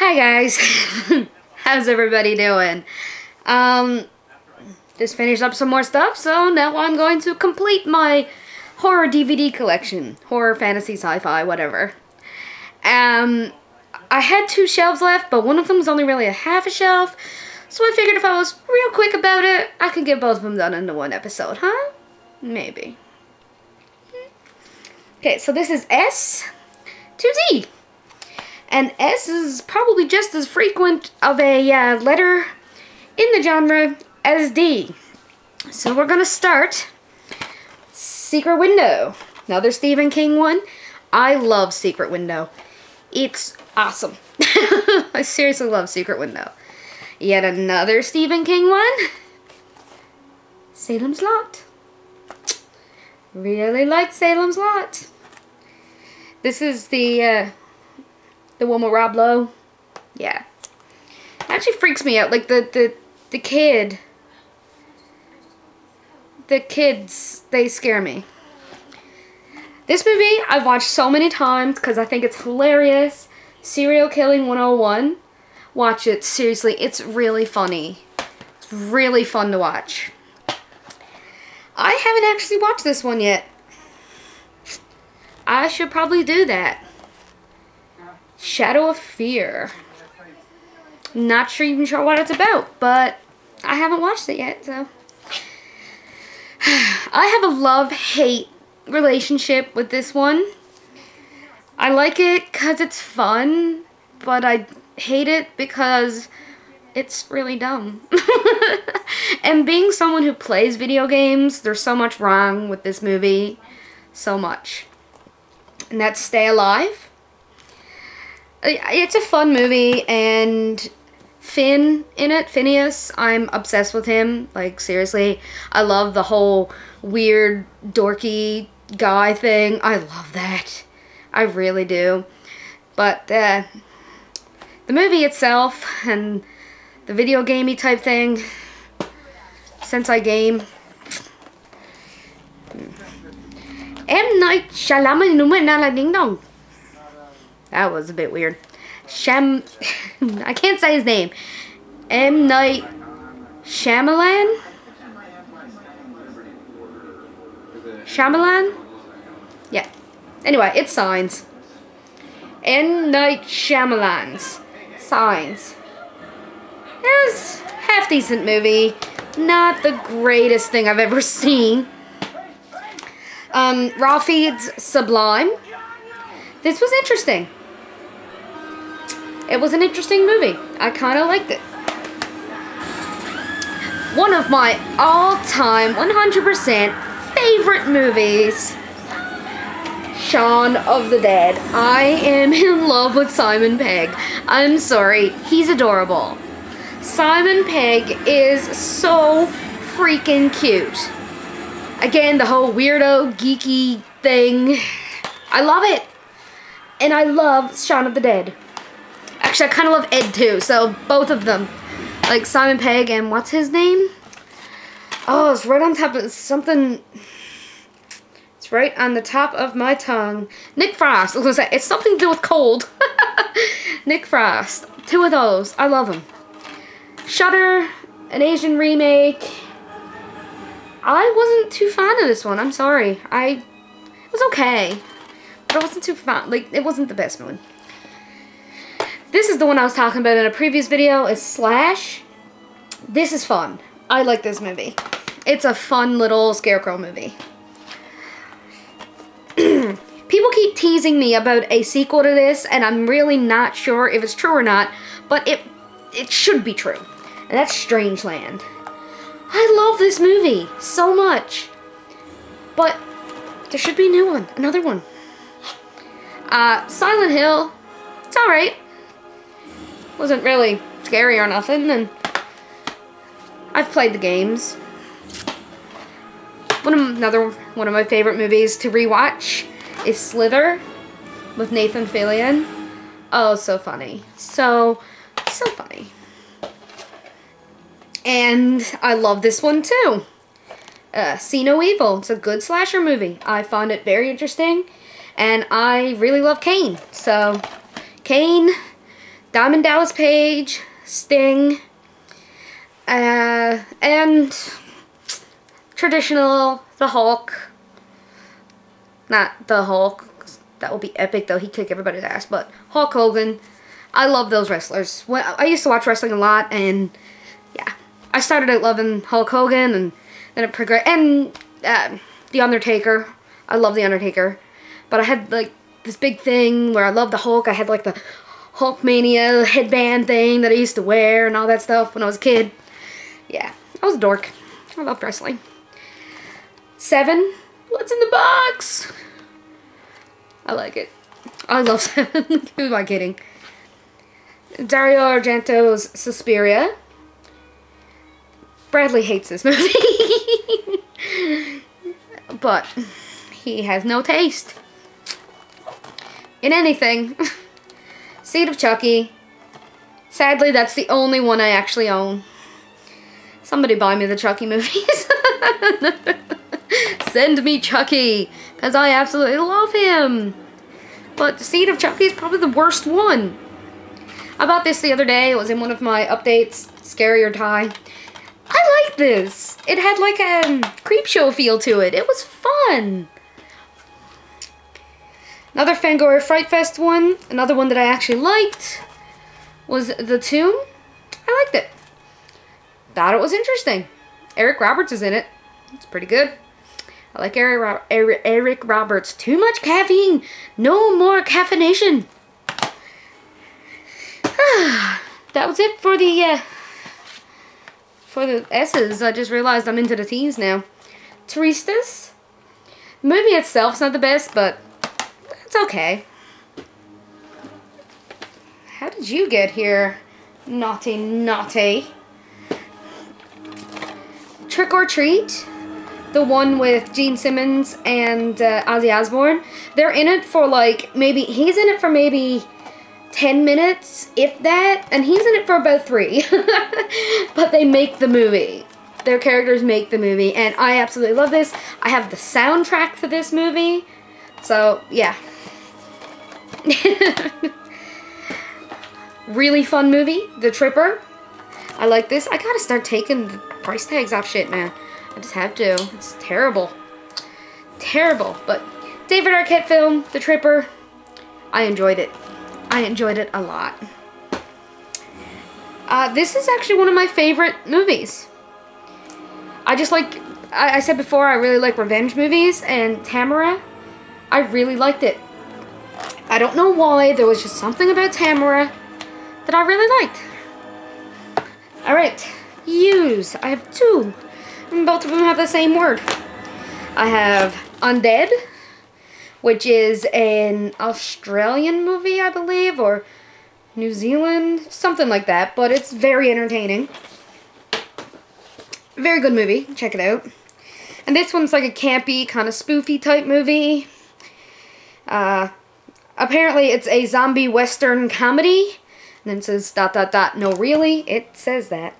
Hi guys, how's everybody doing? Just finished up some more stuff, so now I'm going to complete my horror DVD collection. Horror, fantasy, sci-fi, whatever. I had 2 shelves left, but one of them was only really a half a shelf, so I figured if I was real quick about it, I could get both of them done into one episode, huh? Maybe. Okay, so this is S to D. And S is probably just as frequent of a letter in the genre as D. So we're going to start Secret Window. Another Stephen King one. I love Secret Window. It's awesome. I seriously love Secret Window. Yet another Stephen King one. Salem's Lot. Really like Salem's Lot. This is the one with Rob Lowe. Yeah. It actually freaks me out. Like, the kids, they scare me. This movie, I've watched so many times because I think it's hilarious. Serial Killing 101. Watch it. Seriously, it's really funny. It's really fun to watch. I haven't actually watched this one yet. I should probably do that. Shadow of Fear. Not even sure what it's about, but I haven't watched it yet, so. I have a love-hate relationship with this one. I like it because it's fun, but I hate it because it's really dumb. And being someone who plays video games, there's so much wrong with this movie. So much. And that's Stay Alive. It's a fun movie, and Finn in it, Phineas, I'm obsessed with him. Like, seriously, I love the whole weird, dorky guy thing. I love that. I really do. But the movie itself and the video gamey type thing, since I game, M. Night Shyamalan. That was a bit weird. I can't say his name. M. Night Shyamalan? Shyamalan? Yeah. Anyway, it's Signs. M. Night Shyamalan's Signs. It was a half-decent movie. Not the greatest thing I've ever seen. Raw Feed's Sublime. This was interesting. It was an interesting movie. I kind of liked it. One of my all-time 100% favorite movies, Shaun of the Dead. I am in love with Simon Pegg. I'm sorry. He's adorable. Simon Pegg is so freaking cute. Again, the whole weirdo, geeky thing. I love it. And I love Shaun of the Dead. Actually, I kind of love Ed too, so both of them. Like Simon Pegg and what's his name? Oh, it's right on top of something. It's right on the top of my tongue. Nick Frost. I was gonna say, it's something to do with cold. Nick Frost. 2 of those. I love them. Shudder, an Asian remake. I wasn't too fond of this one. I'm sorry. It was okay. But I wasn't too fond. Like, it wasn't the best one. This is the one I was talking about in a previous video, is Slash. This is fun. I like this movie. It's a fun little scarecrow movie. People keep teasing me about a sequel to this, and I'm really not sure if it's true or not, but it should be true. And that's Strangeland. I love this movie so much. But there should be a new one, another one. Silent Hill, it's alright. Wasn't really scary or nothing, and I've played the games. Another one of my favorite movies to rewatch is Slither with Nathan Fillion. Oh, so funny. So funny. And I love this one too. See No Evil. It's a good slasher movie. I found it very interesting. And I really love Kane. So, Kane, Diamond Dallas Page, Sting, and traditional, the Hulk. Not the Hulk. That would be epic, though. He'd kick everybody's ass. But Hulk Hogan. I love those wrestlers. I used to watch wrestling a lot, and yeah. I started out loving Hulk Hogan, and then it progressed. And The Undertaker. I love The Undertaker. But I had, like, this big thing where I loved the Hulk. I had, like, the Hulkmania headband thing that I used to wear and all that stuff when I was a kid. Yeah. I was a dork. I loved wrestling. 7. What's in the box? I like it. I love 7. Who am I kidding? Dario Argento's Suspiria. Bradley hates this movie. But he has no taste in anything. Seed of Chucky. Sadly, that's the only one I actually own. Somebody buy me the Chucky movies. Send me Chucky, because I absolutely love him. But Seed of Chucky is probably the worst one. I bought this the other day. It was in one of my updates, Scary or Die. I like this. It had like a Creepshow feel to it. It was fun. Another Fangoria Fright Fest one, another one that I actually liked, was The Tomb. I liked it. Thought it was interesting. Eric Roberts is in it. It's pretty good. I like Eric Roberts. Too much caffeine. No more caffeination. That was it for the S's. I just realized I'm into the T's now. Turistas. The movie itself's not the best, but it's okay. How did you get here? Naughty, naughty. Trick or Treat. The one with Gene Simmons and Ozzy Osbourne. They're in it for like he's in it for maybe 10 minutes, if that, and he's in it for about 3. But they make the movie. Their characters make the movie, and I absolutely love this. I have the soundtrack for this movie, so yeah. Really fun movie, The Tripper. I like this. I gotta start taking the price tags off shit now. I just have to. It's terrible. Terrible. But David Arquette film, The Tripper. I enjoyed it. I enjoyed it a lot. This is actually one of my favorite movies. I just like, I said before, I really like revenge movies, and Tamara, I really liked it. I don't know why, there was just something about Tamara that I really liked. Alright, use. I have 2. And both of them have the same word. I have Undead, which is an Australian movie, I believe, or New Zealand, something like that, but it's very entertaining. Very good movie, check it out. And this one's like a campy, kind of spoofy type movie. Apparently it's a zombie western comedy, and then it says ... No, really, it says that.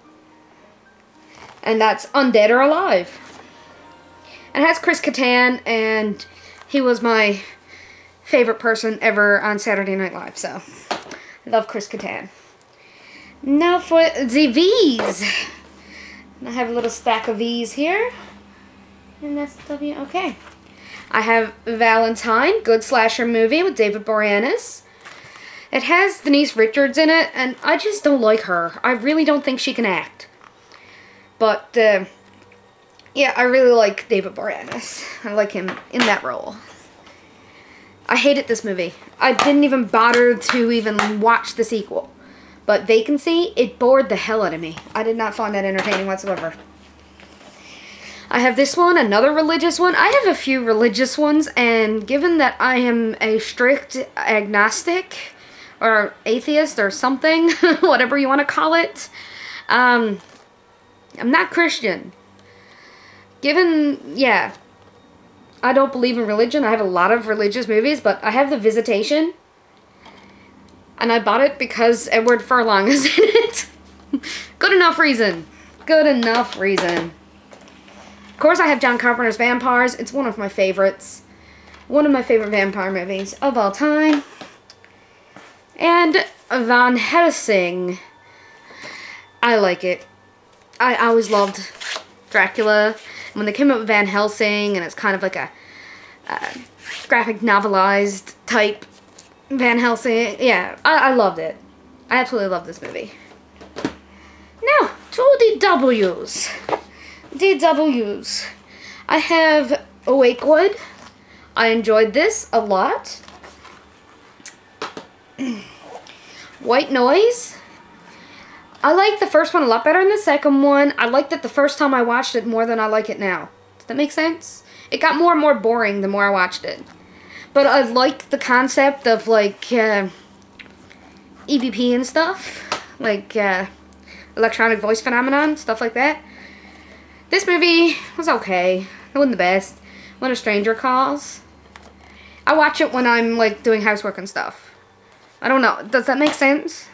And that's Undead or Alive. And it has Chris Kattan, and he was my favorite person ever on Saturday Night Live, so I love Chris Kattan. Now for the V's. I have a little stack of V's here. And that's W. Okay. I have Valentine, good slasher movie with David Boreanaz. It has Denise Richards in it, and I just don't like her. I really don't think she can act. But, yeah, I really like David Boreanaz. I like him in that role. I hated this movie. I didn't even bother to even watch the sequel. But Vacancy, it bored the hell out of me. I did not find that entertaining whatsoever. I have this one, another religious one. I have a few religious ones, and given that I am a strict agnostic, or atheist, or something, whatever you want to call it, I'm not Christian. Yeah, I don't believe in religion. I have a lot of religious movies, but I have The Visitation. And I bought it because Edward Furlong is in it. Good enough reason. Good enough reason. Of course, I have John Carpenter's Vampires. It's one of my favorites. One of my favorite vampire movies of all time. And Van Helsing. I like it. I always loved Dracula. When they came up with Van Helsing, and it's kind of like a graphic novelized type Van Helsing. Yeah, I loved it. I absolutely love this movie. Now, to the W's. DWs. I have Awakewood. I enjoyed this a lot. White Noise. I like the first one a lot better than the second one. I liked it the first time I watched it more than I like it now. Does that make sense? It got more and more boring the more I watched it. But I like the concept of, like, EVP and stuff. Like, electronic voice phenomenon, stuff like that. This movie was okay. It wasn't the best. When a Stranger Calls. I watch it when I'm, like, doing housework and stuff. I don't know. Does that make sense?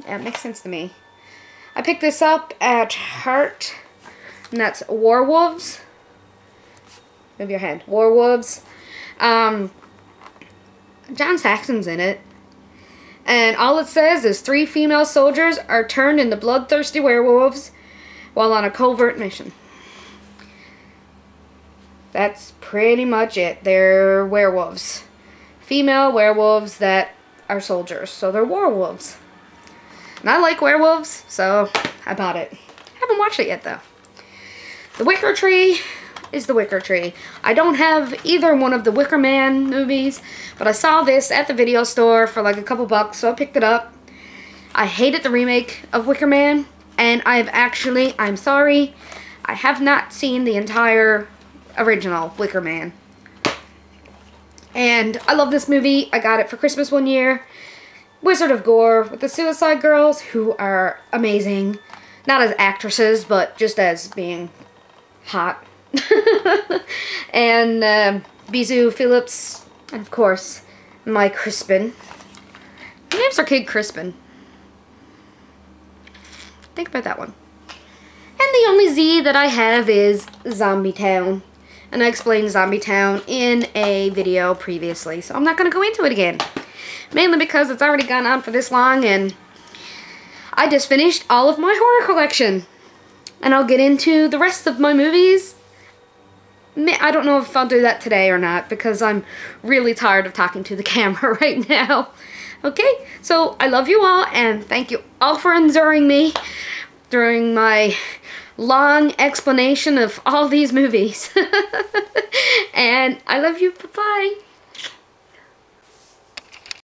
Yeah, it makes sense to me. I picked this up at Heart, and that's Werewolves. Move your head. Werewolves. John Saxon's in it. And all it says is 3 female soldiers are turned into bloodthirsty werewolves while on a covert mission. That's pretty much it. They're werewolves. Female werewolves that are soldiers. So they're werewolves. And I like werewolves, so I bought it. Haven't watched it yet, though. The Wicker Tree is The Wicker Tree. I don't have either one of the Wicker Man movies, but I saw this at the video store for like a couple bucks, so I picked it up. I hated the remake of Wicker Man, and I'm sorry, I have not seen the entire original Wicker Man. And I love this movie. I got it for Christmas one year. Wizard of Gore with the Suicide Girls, who are amazing. Not as actresses, but just as being hot. And Bisou Phillips, and of course, Mike Crispin. Her name's our kid Crispin. Think about that one. And the only Z that I have is Zombie Town. And I explained Zombie Town in a video previously, so I'm not going to go into it again. Mainly because it's already gone on for this long, and I just finished all of my horror collection. And I'll get into the rest of my movies. I don't know if I'll do that today or not, because I'm really tired of talking to the camera right now. Okay, so I love you all, and thank you all for enduring me during my long explanation of all these movies. And I love you. Bye-bye.